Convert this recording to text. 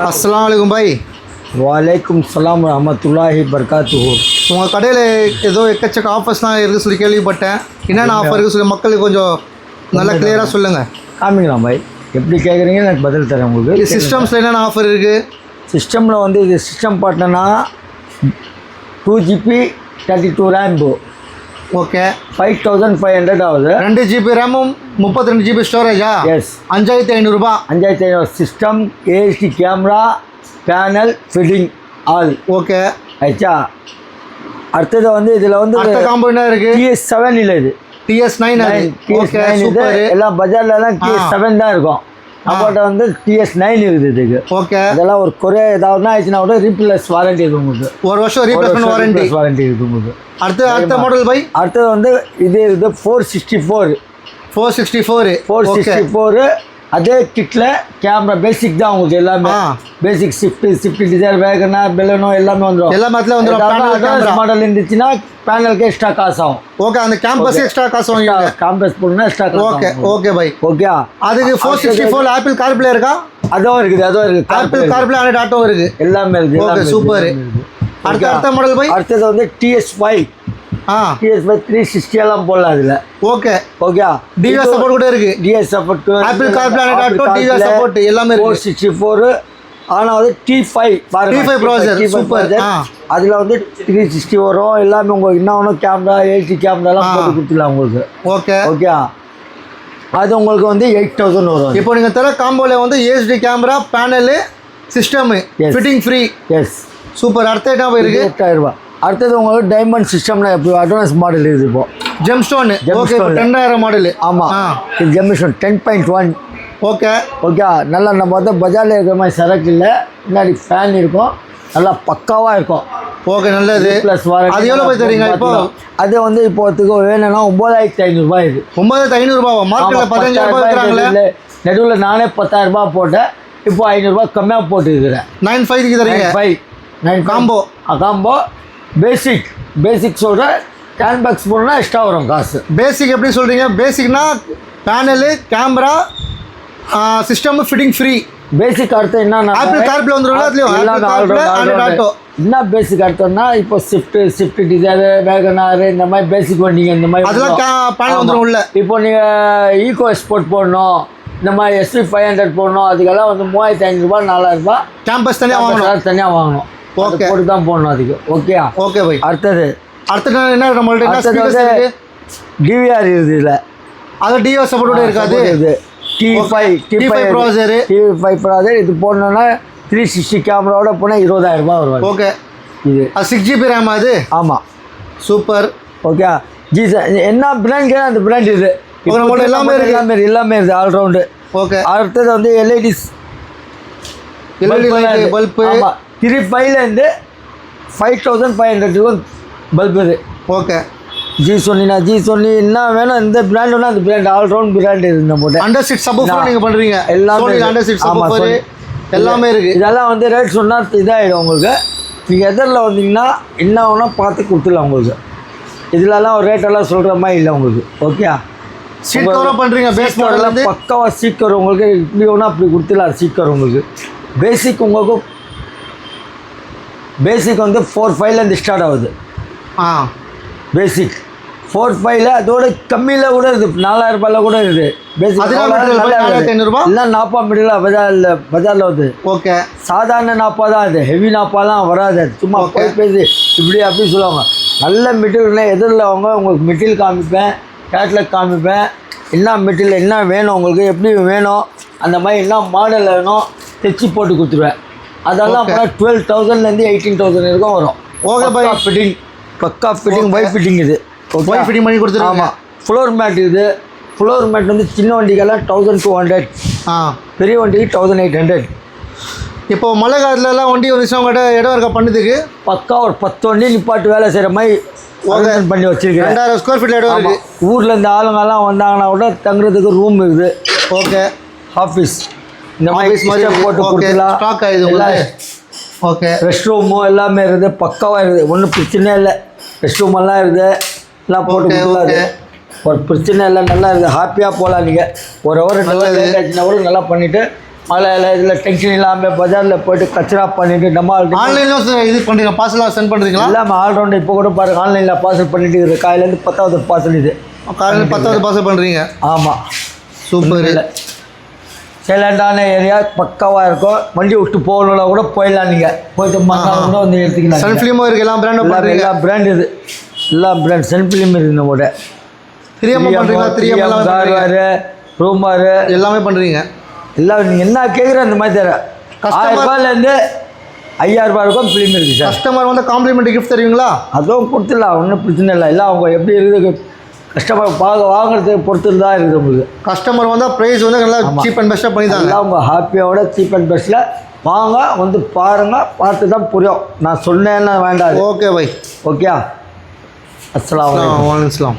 अस्सलाम वालेकुम भाई। वालेकुम सलाम रहमतुल्लाहि बरकातुहू। உங்கள் கடையில் ஏதோ எக்கச்சக்க ஆஃபர்ஸ்லாம் இருக்குது சொல்லி கேள்விப்பட்டேன். என்னென்ன ஆஃபர் இருக்குது சொல்லி மக்களுக்கு கொஞ்சம் நல்லா கிளியராக சொல்லுங்கள். காமிக்கலாம் பாய், எப்படி கேட்குறீங்க எனக்கு பதில் தரேன் உங்களுக்கு. சிஸ்டம்ஸில் என்னென்ன ஆஃபர் இருக்குது? சிஸ்டமில் வந்து இது சிஸ்டம் பார்த்தோன்னா 2GB 32 RAM ஓகே 5500 ஆகுது. 2GB ரேமும் 32GB ஸ்டோரேஜா? Yes. 5500 5500 system, ASD camera, panel, fitting all okay ஆச்சா. அடுத்தது வந்து இதில் வந்து அடுத்த காம்போ என்ன இருக்குது? TS7 இல்லை, இது TS9. Okay super. எல்லாம் பஜார்லலாம் TS7 தான் இருக்கும். நம்மகிட்ட வந்து TS9 இருக்குது இதுக்கு. ஓகே. அதெல்லாம் ஒரு குறை ஏதாவது ஆயிடுச்சுன்னா கூட ரீப்ளேஸ் வாரண்டி இருக்குது உங்களுக்கு. ஒரு வருஷம் ரீப்ளேஸ்மெண்ட் வாரண்டி இருக்குது உங்களுக்கு. அடுத்த மாடல் பை. அடுத்தது வந்து இது இருக்குது 464. அதே கிட்டில் கேமரா பேசிக் தான் உங்களுக்கு எல்லாமே. பேசிக் ஷிஃப்ட் டிசைர் வேகனர் பெலனோ எல்லாமே வந்துடும். மாடல் இருந்துச்சுன்னா பேனலுக்கு எக்ஸ்ட்ரா காசு ஆகும். ஓகே. அந்த கேம்பஸ் எக்ஸ்ட்ரா காசு வாங்குவீங்க. கேம்பஸ் போடணும்னா எக்ஸ்ட்ரா காசு. Okay okay bye. ஓகே. அதுக்கு 464 ஆப்பிள் கார்ப்ளே இருக்கா? அதுவும் இருக்குது. ஆப்பிள் கார்ப்ளே அண்ட் ஆட்டோ இருக்குது. எல்லாமே இருக்குது. Okay super. அடுத்த மாடல் பை. அடுத்தது வந்து TS5. TS5 360 எல்லாம் போடலாம் அதில். ஓகே. டிவிஎஸ் சப்போர்ட் கூட இருக்கு. TVS support, apple CarPlay and auto, TVS support எல்லாமே இருக்கு. 464. ஆனால் வந்து T5 ப்ராசஸர் சூப்பர். அதில் வந்து 360 வரும். எல்லாமே உங்களுக்கு என்ன வேணும், கேமரா, HD கேமராலாம் போட்டு கொடுத்துடலாம் உங்களுக்கு. ஓகே. அது உங்களுக்கு வந்து 8000 வரும். இப்போ நீங்கள் தர காம்போவில் வந்து HD camera, panel, system, fitting free. Yes super. அடுத்த என்ன இருக்கு? 8000 ரூபா. அடுத்தது உங்களுக்கு டைமண்ட் சிஸ்டம்னா இப்போ அட்வான்ஸ் மாடல் இருக்குது. இப்போ ஜெம்ஸ்டோன். Okay 10000 model. ஆமாம், இது ஜெம்ஸ்டோன் 10.1. ஓகே. நல்லா நம்ம வந்து பஜாரில் இருக்கிற மாதிரி சரக்கு இல்லை. முன்னாடி ஃபேன் இருக்கும், நல்லா பக்காவாக இருக்கும். ஓகே நல்லது. Plus warranty. அது எவ்வளோ போய் தரீங்க இப்போ? அது வந்து இப்போத்துக்கு வேணும்னா 9500 ரூபாய். இது 9500 மார்க்கெட்டில் 15000 இல்லை. நடுவில் நானே 10000 ரூபாய் போட்டேன். இப்போ 500 ரூபாய் கம்மியாக போட்டுருக்கிறேன். 95 தரீங்க. 9 காம்போ பேசிக் சொல்கிறேன். கேன் பாக்ஸ் போடணும்னா எக்ஸ்ட்ரா வரும் காசு. பேசிக் எப்படி சொல்கிறீங்க? பேசிக்னா panel, camera, system, fitting free. Basic அடுத்து என்ன, ஆப்பிள் கார்ப்ளே வந்துடும். என்ன பேசிக் அடுத்தோம்னா இப்போ ஷிஃப்ட் டிசைர், வேகனார், இந்த மாதிரி பேசிக் வண்டிங்க இந்த மாதிரி அதெல்லாம் பேனல் வந்துடும் உள்ள. இப்போ நீங்கள் ஈகோ ஸ்போர்ட் போடணும், இந்த மாதிரி SP 500 போடணும், அதுக்கெல்லாம் வந்து 3500 ரூபாய் 4000 ரூபாய் கேம்பஸ் தனியாக வாங்கணும். ஓகே, போட்டு தான் போடணும் அதுக்கு. Okay bye. அடுத்தது என்ன நம்மள்ட்ட DVR இருக்குது. இதில் அது டிவிஎஸ் சப்போர்ட் இருக்காது. இது T5 ப்ராசஸர். இது போடணுன்னா 360 கேமராவோட போனால் 20000 ரூபாய் வரும். ஓகே. இது 6GB ரேம். அது ஆமாம் சூப்பர். ஓகே. என்ன பிராண்ட் கேட்க அந்த பிராண்ட் இது எல்லாமே இருக்குது. ஆல்ரவுண்டு. ஓகே. அடுத்தது வந்து LED பல்பு. 3500 5500 பல்பு இது. ஓகே. ஜி சொன்னி என்ன வேணும், இந்த பிராண்டுனா அந்த பிராண்ட் ஆல்ரவுண்ட் பிராண்ட் இருக்குது. நம்ம அண்டர் சீட் சப்வூஃபர் நீங்கள் பண்ணுறீங்க. எல்லாமே அண்டர் சீட் சப்வூஃபர் எல்லாமே இருக்குது. இதெல்லாம் வந்து ரேட் சொன்னால் இதாகிடும் உங்களுக்கு. நீங்கள் எதிரில் வந்தீங்கன்னா என்ன வேணால் பார்த்து கொடுத்துடலாம் உங்களுக்கு. இதிலலாம் ஒரு ரேட்டெல்லாம் சொல்கிற மாதிரி இல்லை உங்களுக்கு. ஓகே. சீட் கவர் பண்ணுறீங்க. பேஸ் மாடல் பக்காவாக சீட் கவர் உங்களுக்கு இப்படி வேணால் அப்படி கொடுத்துடலாம். சீட் கவர் உங்களுக்கு பேசிக் வந்து 4.5லேருந்து ஸ்டார்ட் ஆகுது. பேசிக் 4.5 அதோட கம்மியில் கூட இருக்குது. 4000 ரூபாயில் கூட இருக்குது. பேசிக் 4500 இல்லை 40 மீட்டரில் பஜாரில் வருது. ஓகே. சாதாரண 40 தான். அது ஹெவி 40லாம் வராது. சும்மா பேசி இப்படி அப்படி சொல்லுவாங்க. நல்ல மெட்டீரியல்னா எதிரில் வாங்க, உங்களுக்கு மெட்டீரியல் காமிப்பேன், கேட்லாக் காமிப்பேன். என்ன மெட்டீரியல் என்ன வேணும் உங்களுக்கு, எப்படி வேணும், அந்த மாதிரி என்ன மாடல் வேணும் தைச்சி போட்டு கொடுத்துருவேன். அதெல்லாம் 12,000லேருந்து 18,000 வரைக்கும் வரும். Okay bye. பக்கா ஃபிட்டிங் பை ஃபிட்டிங் இது. ஓகே ஃபிட்டிங் பண்ணி கொடுத்துருவாங்க. ஆமாம். ஃப்ளோர் மேட் இது. ஃப்ளோர் மேட் வந்து சின்ன வண்டிக்கெல்லாம் 1200. பெரிய வண்டிக்கு 1800. இப்போ மழை காலத்துலலாம் வண்டி வந்துச்சுன்னா உங்கள்கிட்ட இடம் இருக்க பண்ணுறதுக்கு பக்கா ஒரு 10 வண்டி நிப்பாட்டு வேலை செய்கிற மாதிரி பண்ணி வச்சுருக்கேன். 2000 ஸ்கொயர் ஃபீட் இடம் இருக்குது. ஊரில் இந்த ஆளுங்கெல்லாம் வந்தாங்கன்னா கூட தங்குறதுக்கு ரூம் இருக்குது. ஓகே. ஆஃபீஸ் இந்த மாதிரி போட்டு கொடுத்துலாம். ஸ்டாக் ஆகிடுது. ஓகே. ரெஸ்ட் ரூமு எல்லாமே இருக்குது. பக்காவாக இருக்குது. ஒன்றும் பிரச்சனை இல்லை. ரெஸ்ட் ரூம் எல்லாம் இருக்குது. எல்லாம் போட்டு கொடுக்கலாம். ஒரு பிரச்சனை இல்லை. நல்லா இருக்குது. ஹாப்பியாக போகலாம். நீங்கள் ஒரு ஹவர் 2 ஹவர் லேட் ஆச்சுன்னா கூட நல்லா பண்ணிவிட்டு மழையில் இதில் டென்ஷன் இல்லாமல் பஜாரில் போய்ட்டு கச்சரா பண்ணிவிட்டு நம்ம ஆன்லைன்ல இது பண்ணுறீங்க, பார்சலாக சென்ட் பண்ணுறீங்களா? இல்லாமல் ஆல்ரவுண்டு இப்போ கூட பாருங்கள் ஆன்லைனில் பார்சல் பண்ணிட்டு இருக்குது. காலையிலேருந்து 10வது பார்சல் இது. காலையில் 10வது பார்சல் பண்ணுறீங்க? ஆமாம். சூப்பர். இல்லை சைலண்டான ஏரியா பக்காவாக இருக்கும். வண்டி விட்டு போகணுன்னா கூட போயிடலாம். நீங்கள் போயிட்டு மறுநாள் கூட வந்து எடுத்துக்கலாம். சன்ஃபிலிமும் இருக்குது, எல்லா பிராண்டும் பண்ணுறீங்க? எல்லா பிராண்ட் இது, எல்லா பிராண்ட் சன்ஃபிலிம் இருக்குது. நம்மளோட 3M பண்ணுறீங்களா? 3M கார்வாரு ரூமாரு எல்லாமே பண்ணுறீங்க? எல்லாம் நீங்கள் என்ன கேட்குற அந்த மாதிரி தர. 1000 ரூபாயிலேருந்து 5000 ரூபாய் இருக்கும் ஃபிலிம் இருக்குது சார். கஸ்டமர் வந்து காம்ப்ளிமெண்ட்ரி கிஃப்ட் தருவீங்களா? அதுவும் கொடுத்துடலாம், ஒன்றும் பிரச்சனை இல்லை. எல்லாம் அவங்க எப்படி இருக்குது கஸ்டமர் வாங்குறதுக்கு பொறுத்து தான் இருக்குது. உங்களுக்கு கஸ்டமர் வந்தால் ப்ரைஸ் வந்து நல்லா சீப் அண்ட் பெஸ்ட்டாக பண்ணி தாங்க. அவங்க ஹாப்பியோட சீப் அண்ட் பெஸ்ட்டில் வாங்க, வந்து பாருங்கள், பார்த்து தான் புரியும். நான் சொன்னேன்னா வேண்டாம். Okay bye. ஓகே. அஸ்ஸலாமு அலைக்கும். வலைக்கம்.